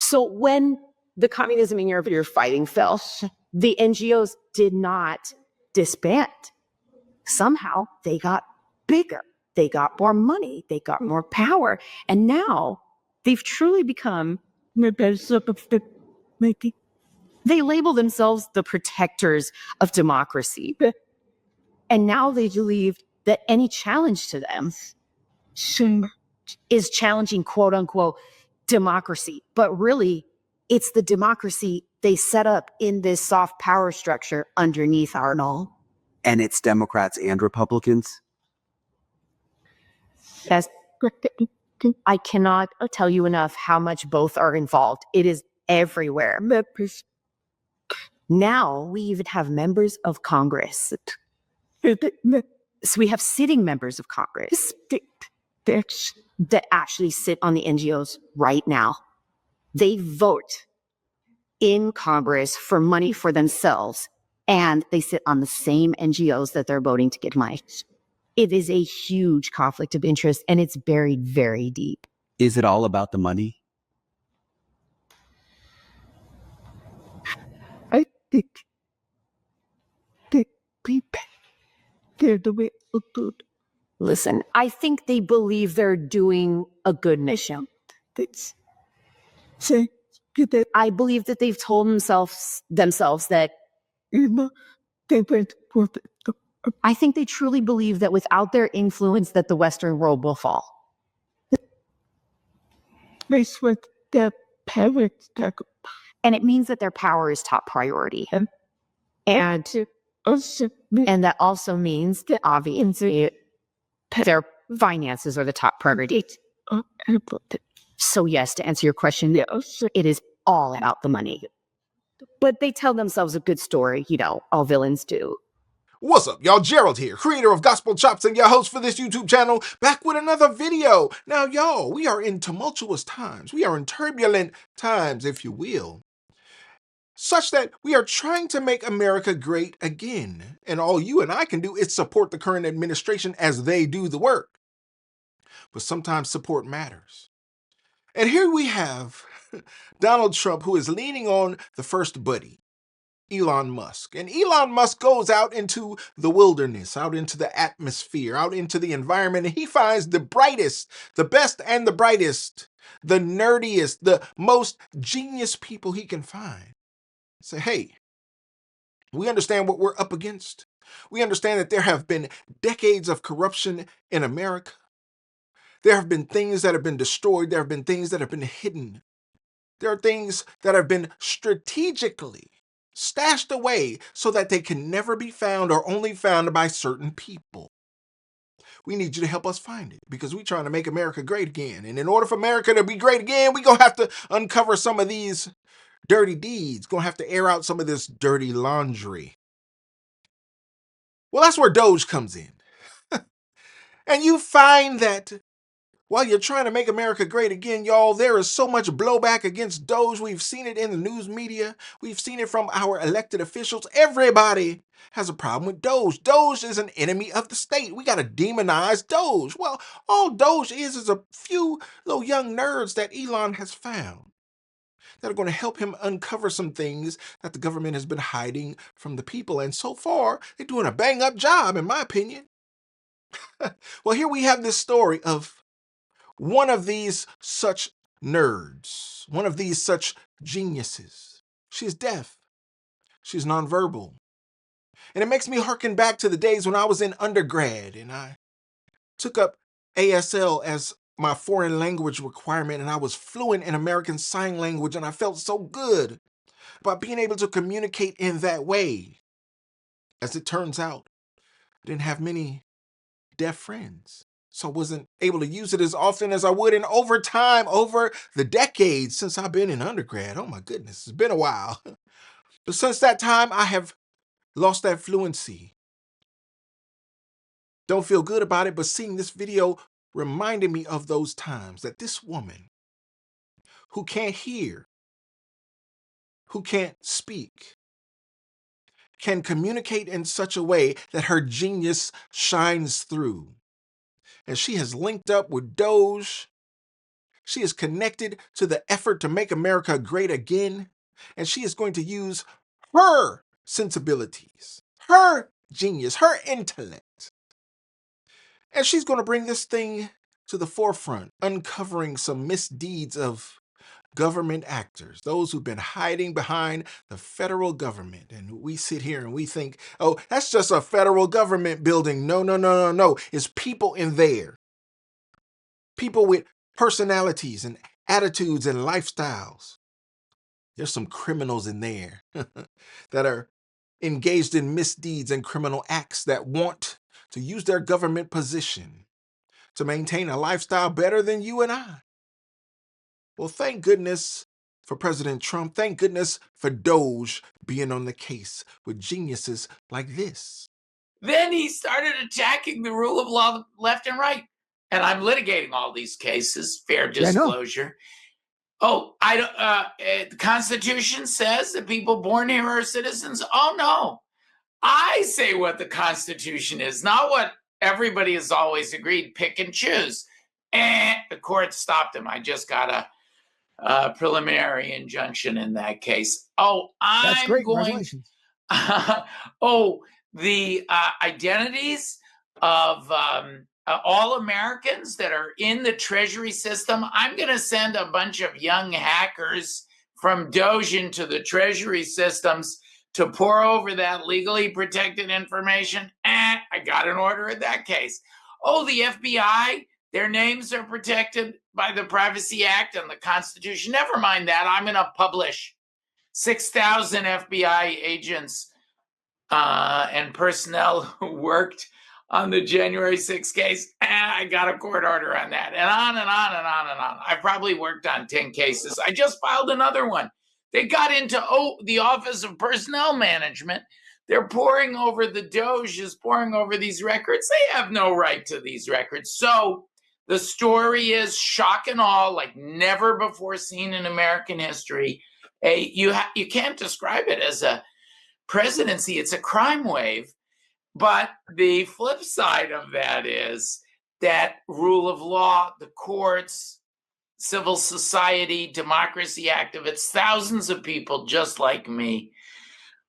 So when the communism in Europe you're fighting fell, the NGOs did not disband. Somehow they got bigger. They got more money. They got more power. And now they've truly become, they label themselves the protectors of democracy. And now they believe that any challenge to them is challenging, quote unquote, democracy. But really, it's the democracy they set up in this soft power structure underneath our null. And it's Democrats and Republicans? Yes. I cannot tell you enough how much both are involved. It is everywhere. Now we even have members of Congress. So we have sitting members of Congress that actually sit on the NGOs right now. They vote in Congress for money for themselves, and they sit on the same NGOs that they're voting to get money. It is a huge conflict of interest, and it's buried very deep. Is it all about the money? I think they're the way to do it. Listen, I think they believe they're doing a good mission. That's say that I believe that they've told themselves that they went for the I think they truly believe that without their influence that the Western world will fall. place with their parents. And it means that their power is top priority. And Also, that also means that obviously their finances are the top priority. So yes, to answer your question, it is all about the money. But they tell themselves a good story, all villains do. What's up, y'all? Gerald here, creator of Gospel Chops and your host for this YouTube channel, back with another video. Now, y'all, we are in tumultuous times. We are in turbulent times, if you will, such that we are trying to make America great again. And all you and I can do is support the current administration as they do the work. But sometimes support matters. And here we have Donald Trump, who is leaning on the first buddy, Elon Musk. And Elon Musk goes out into the wilderness, out into the atmosphere, out into the environment, and he finds the brightest, the best and the brightest, the nerdiest, the most genius people he can find. Say, hey, we understand what we're up against. We understand that there have been decades of corruption in America. There have been things that have been destroyed. There have been things that have been hidden. There are things that have been strategically stashed away so that they can never be found or only found by certain people. We need you to help us find it because we're trying to make America great again. And in order for America to be great again, we're going to have to uncover some of these dirty deeds. Going to have to air out some of this dirty laundry. Well, that's where DOGE comes in. And you find that while you're trying to make America great again, y'all, there is so much blowback against DOGE. We've seen it in the news media. We've seen it from our elected officials. Everybody has a problem with DOGE. DOGE is an enemy of the state. We got to demonize DOGE. Well, all DOGE is a few little young nerds that Elon has found that are going to help him uncover some things that the government has been hiding from the people. And so far, they're doing a bang-up job, in my opinion. Well, here we have this story of one of these such nerds, one of these such geniuses. She's deaf. She's nonverbal. And it makes me harken back to the days when I was in undergrad and I took up ASL as my foreign language requirement and I was fluent in American Sign Language and I felt so good about being able to communicate in that way. As it turns out, I didn't have many deaf friends. So I wasn't able to use it as often as I would. And over time, over the decades since I've been in undergrad, oh my goodness, it's been a while. But since that time, I have lost that fluency. Don't feel good about it, but seeing this video reminded me of those times that this woman who can't hear, who can't speak, can communicate in such a way that her genius shines through. And she has linked up with DOGE. She is connected to the effort to make America great again, and she is going to use her sensibilities, her genius, her intellect, and she's going to bring this thing to the forefront, uncovering some misdeeds of government actors, those who've been hiding behind the federal government. And we sit here and we think, oh, that's just a federal government building. No, no, no, no, no. It's people in there. People with personalities and attitudes and lifestyles. There's some criminals in there that are engaged in misdeeds and criminal acts that want to use their government position to maintain a lifestyle better than you and I. Well, thank goodness for President Trump. Thank goodness for DOGE being on the case with geniuses like this. Then he started attacking the rule of law left and right. And I'm litigating all these cases, fair disclosure. Oh, the Constitution says that people born here are citizens. Oh, no. I say what the Constitution is, not what everybody has always agreed, pick and choose. And the court stopped him. I just got a preliminary injunction in that case. Oh, That's great. going. Congratulations. The identities of all Americans that are in the Treasury system. I'm going to send a bunch of young hackers from DOGE into the Treasury systems to pour over that legally protected information. I got an order in that case. Oh, the FBI, their names are protected by the Privacy Act and the Constitution. Never mind that. I'm going to publish 6,000 FBI agents and personnel who worked on the January 6th case. I got a court order on that. And on and on and on and on. I probably worked on 10 cases. I just filed another one. They got into the Office of Personnel Management. They're pouring over, the DOGE is pouring over these records. They have no right to these records. So the story is shock and awe, like never before seen in American history. You can't describe it as a presidency. It's a crime wave. But the flip side of that is that rule of law, the courts, civil society, democracy activists, thousands of people just like me.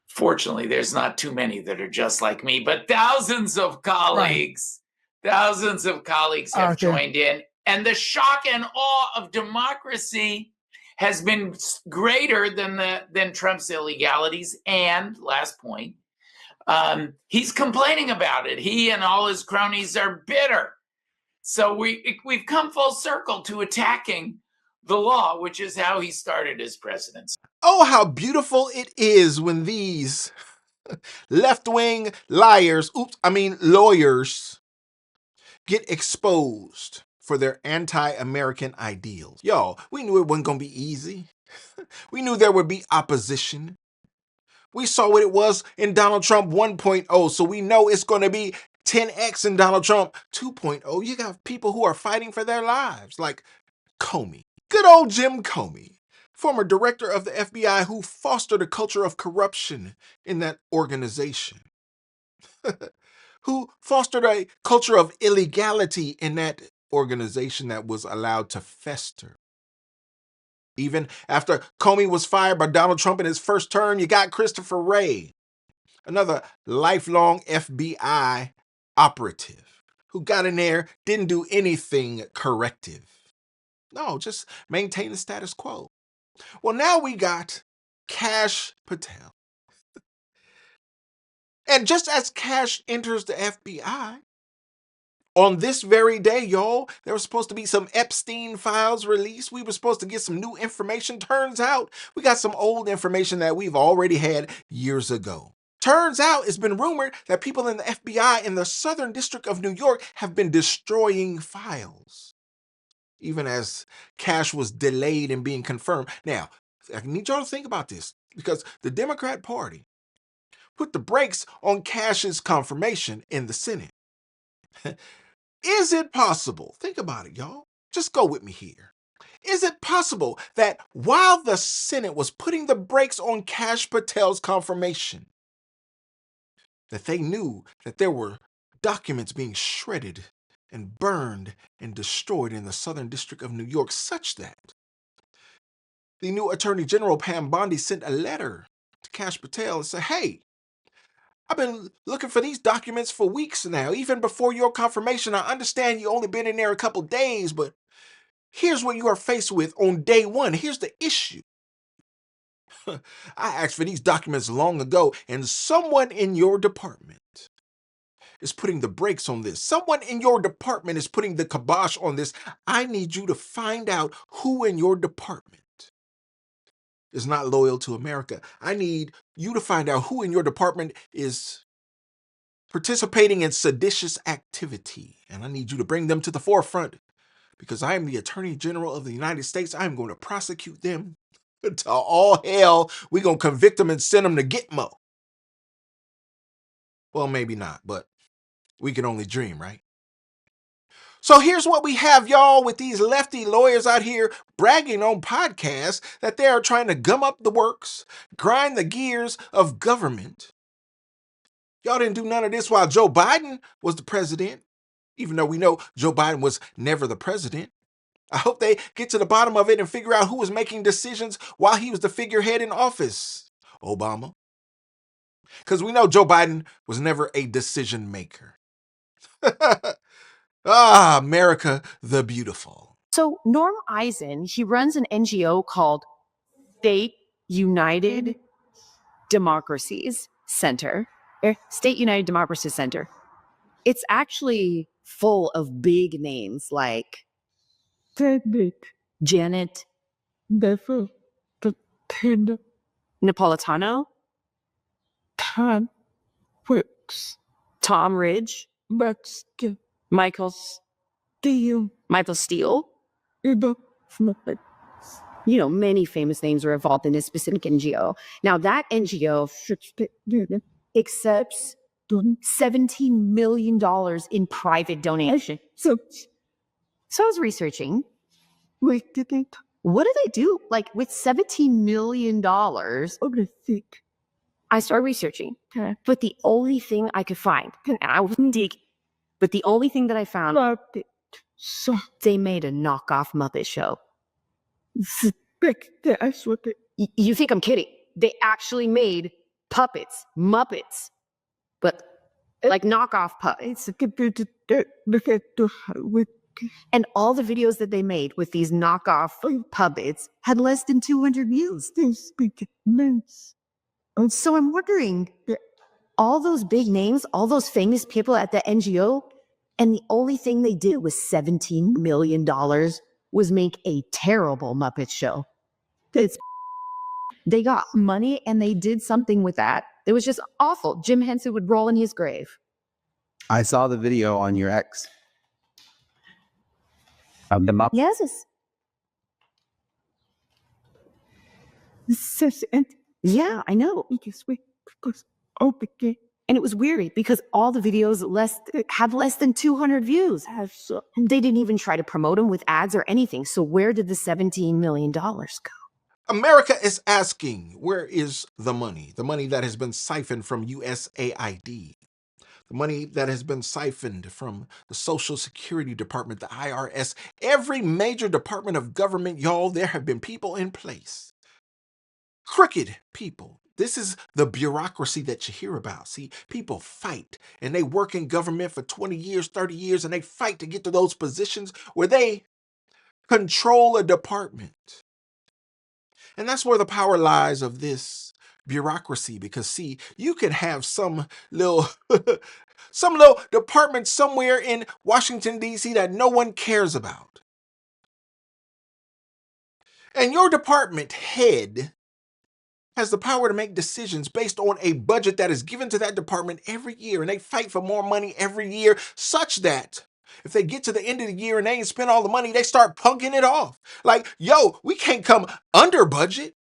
Fortunately, there's not too many that are just like me, but thousands of colleagues, have joined in. And the shock and awe of democracy has been greater than Trump's illegalities. And last point, he's complaining about it. He and all his cronies are bitter. So we've come full circle to attacking the law, which is how he started his presidency. Oh, how beautiful it is when these left-wing lawyers get exposed for their anti-American ideals. Y'all, we knew it wasn't going to be easy. We knew there would be opposition. We saw what it was in Donald Trump 1.0, so we know it's going to be 10x in Donald Trump 2.0. You got people who are fighting for their lives, like Comey. Good old Jim Comey, former director of the FBI who fostered a culture of corruption in that organization, who fostered a culture of illegality in that organization that was allowed to fester. Even after Comey was fired by Donald Trump in his first term, you got Christopher Wray, another lifelong FBI operative who got in there, didn't do anything corrective. No, just maintain the status quo. Well, now we got Kash Patel. And just as Kash enters the FBI, on this very day, y'all, there was supposed to be some Epstein files released. We were supposed to get some new information. Turns out we got some old information that we've already had years ago. Turns out it's been rumored that people in the FBI in the Southern District of New York have been destroying files, even as Kash was delayed in being confirmed. Now, I need y'all to think about this, because the Democrat Party put the brakes on Kash's confirmation in the Senate. Is it possible? Think about it, y'all. Just go with me here. Is it possible that while the Senate was putting the brakes on Kash Patel's confirmation, that they knew that there were documents being shredded and burned and destroyed in the Southern District of New York, such that the new Attorney General, Pam Bondi, sent a letter to Kash Patel and said, hey, I've been looking for these documents for weeks now, even before your confirmation. I understand you only been in there a couple days, but here's what you are faced with on day one. Here's the issue. I asked for these documents long ago, and someone in your department is putting the brakes on this. Someone in your department is putting the kibosh on this. I need you to find out who in your department is not loyal to America. I need you to find out who in your department is participating in seditious activity. And I need you to bring them to the forefront, because I am the Attorney General of the United States. I am going to prosecute them to all hell. We're going to convict them and send them to Gitmo. Well, maybe not, but we can only dream, right? So here's what we have, y'all, with these lefty lawyers out here bragging on podcasts that they are trying to gum up the works, grind the gears of government. Y'all didn't do none of this while Joe Biden was the president, even though we know Joe Biden was never the president. I hope they get to the bottom of it and figure out who was making decisions while he was the figurehead in office. Obama. Because we know Joe Biden was never a decision maker. Ah, America the Beautiful. So Norm Eisen, he runs an NGO called State United Democracies Center, State United Democracy Center. It's actually full of big names like David, Janet Devil, the Panda, Napolitano, Tan, Wicks, Tom Ridge, Mexican, Michael Deal, Steele. Eva, Smith, You know, many famous names are involved in this specific NGO. Now, that NGO accepts $17 million in private donation. So I was researching, Wait, did it? what do they do? Like, with $17 million, Sick. I started researching. Okay. But the only thing I could find, and I was digging, but the only thing that I found, Loved it. So, they made a knockoff Muppet show. that's what it. You think I'm kidding? They actually made puppets, Muppets, but like knockoff puppets. It's a computer that look at the with And all the videos that they made with these knockoff puppets had less than 200 views. they speak immense. So I'm wondering, all those big names, all those famous people at the NGO, and the only thing they did with $17 million was make a terrible Muppet show. They got money and they did something with that. It was just awful. Jim Henson would roll in his grave. I saw the video on your ex of the Muppet. Yes. Says and Yeah, I know. because we because okay And it was weird because all the videos had less than 200 views. have so They didn't even try to promote them with ads or anything. So where did the $17 million go? America is asking, where is the money? The money that has been siphoned from USAID. The money that has been siphoned from the Social Security Department, the IRS, every major department of government, y'all, there have been people in place. Crooked people. This is the bureaucracy that you hear about. See, people fight and they work in government for 20 years, 30 years, and they fight to get to those positions where they control a department. And that's where the power lies of this bureaucracy, because see, you can have some little department somewhere in Washington, D.C. that no one cares about. And your department head has the power to make decisions based on a budget that is given to that department every year. And they fight for more money every year, such that if they get to the end of the year and they ain't spent all the money, they start punking it off. Like, yo, we can't come under budget.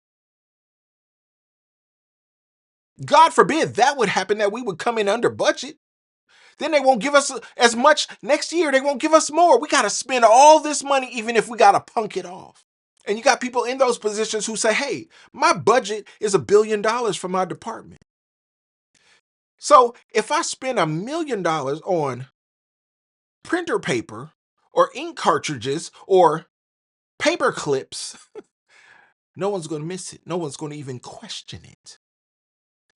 God forbid that would happen, that we would come in under budget. Then they won't give us as much next year. They won't give us more. We got to spend all this money, even if we got to punk it off. And you got people in those positions who say, hey, my budget is $1 billion for my department. So if I spend $1 million on printer paper or ink cartridges or paper clips, no one's going to miss it. No one's going to even question it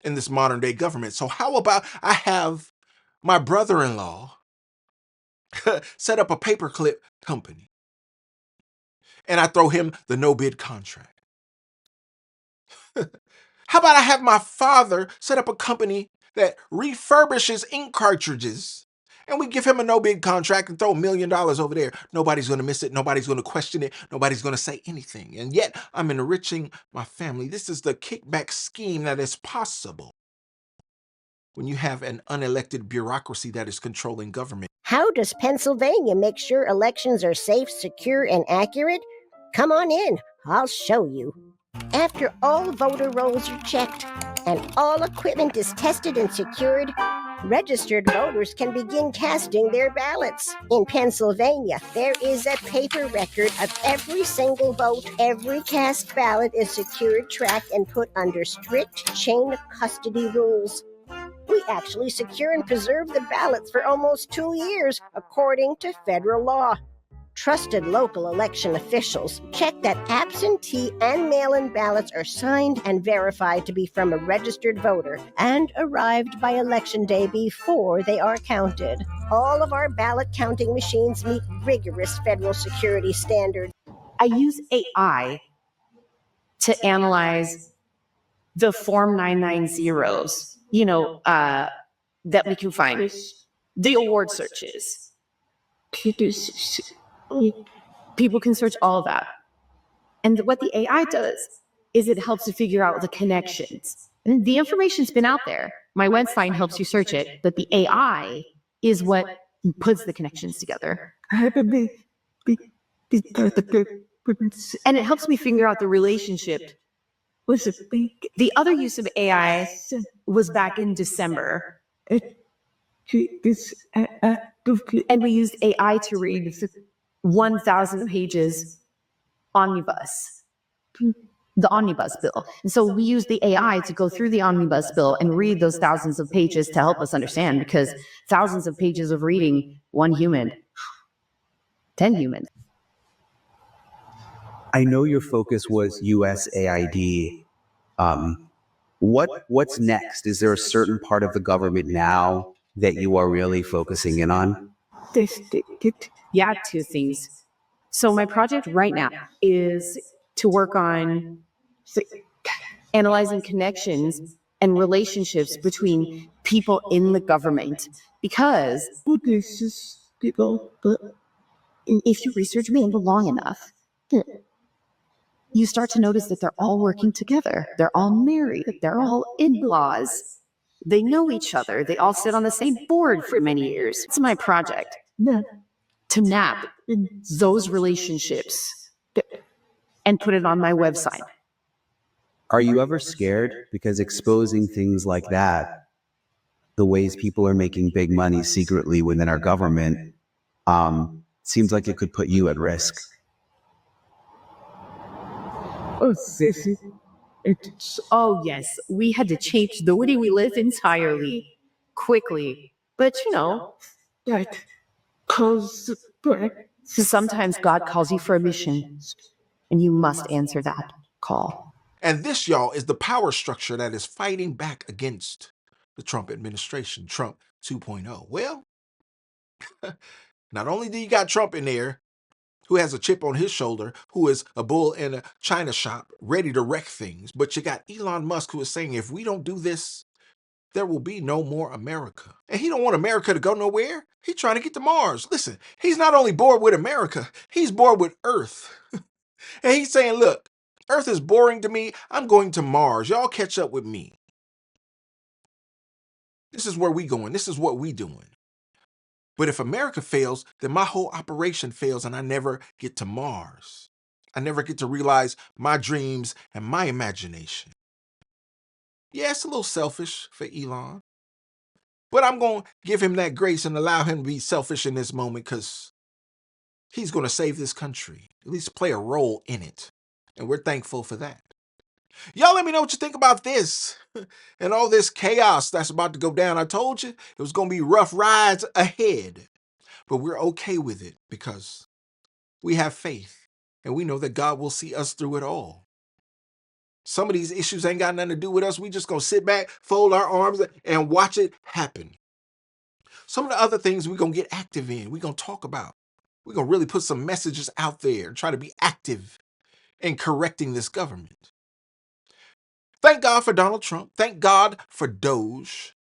in this modern day government. So how about I have my brother-in-law set up a paperclip company and I throw him the no bid contract? How about I have my father set up a company that refurbishes ink cartridges and we give him a no bid contract and throw $1 million over there? Nobody's going to miss it. Nobody's going to question it. Nobody's going to say anything. And yet I'm enriching my family. This is the kickback scheme that is possible when you have an unelected bureaucracy that is controlling government. How does Pennsylvania make sure elections are safe, secure, and accurate? Come on in, I'll show you. After all voter rolls are checked and all equipment is tested and secured, registered voters can begin casting their ballots. In Pennsylvania, there is a paper record of every single vote. Every cast ballot is secured, tracked, and put under strict chain of custody rules. We actually secure and preserve the ballots for almost 2 years, according to federal law. Trusted local election officials check that absentee and mail-in ballots are signed and verified to be from a registered voter and arrived by Election Day before they are counted. All of our ballot counting machines meet rigorous federal security standards. I use AI to analyze the Form 990s, that we can find, the award searches. People can search all of that. And what the AI does is it helps to figure out the connections. And the information's been out there. My website helps you search it, but the AI is what puts the connections together. And it helps me figure out the relationship. The other use of AI was back in December. And we used AI to read 1,000 pages omnibus, the omnibus bill. And so we used the AI to go through the omnibus bill and read those thousands of pages to help us understand, because thousands of pages of reading, one human, 10 humans. I know your focus was USAID. What's next? Is there a certain part of the government now that you are really focusing in on? Yeah, two things. So my project right now is to work on analyzing connections and relationships between people in the government, because if you research me long enough, you start to notice that they're all working together. They're all married. They're all in-laws. They know each other. They all sit on the same board for many years. It's my project to map those relationships and put it on my website. Are you ever scared? Because exposing things like that, the ways people are making big money secretly within our government, seems like it could put you at risk. Oh, yes, we had to change the way we live entirely, quickly. But sometimes God calls you for a mission, and you must answer that call. And this, y'all, is the power structure that is fighting back against the Trump administration, Trump 2.0. Well, not only do you got Trump in there, who has a chip on his shoulder, who is a bull in a china shop, ready to wreck things, but you got Elon Musk, who is saying, if we don't do this, there will be no more America. And he don't want America to go nowhere. He's trying to get to Mars. Listen, he's not only bored with America, he's bored with Earth. And he's saying, look, Earth is boring to me. I'm going to Mars. Y'all catch up with me. This is where we going. This is what we doing. But if America fails, then my whole operation fails and I never get to Mars. I never get to realize my dreams and my imagination. Yeah, it's a little selfish for Elon, but I'm going to give him that grace and allow him to be selfish in this moment, because he's going to save this country, at least play a role in it. And we're thankful for that. Y'all let me know what you think about this and all this chaos that's about to go down. I told you it was going to be rough rides ahead. but we're okay with it because we have faith and we know that God will see us through it all. Some of these issues ain't got nothing to do with us. We just gonna sit back, fold our arms, and watch it happen. Some of the other things we're gonna get active in, we're gonna talk about. We're gonna really put some messages out there and try to be active in correcting this government. Thank God for Donald Trump. Thank God for DOGE.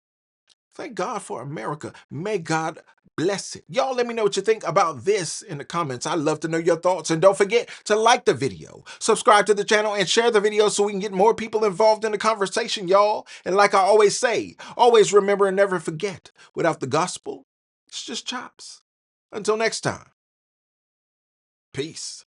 Thank God for America. May God bless it. Y'all let me know what you think about this in the comments. I'd love to know your thoughts. And don't forget to like the video, subscribe to the channel, and share the video so we can get more people involved in the conversation, y'all. And like I always say, always remember and never forget, without the gospel, it's just chops. Until next time, peace.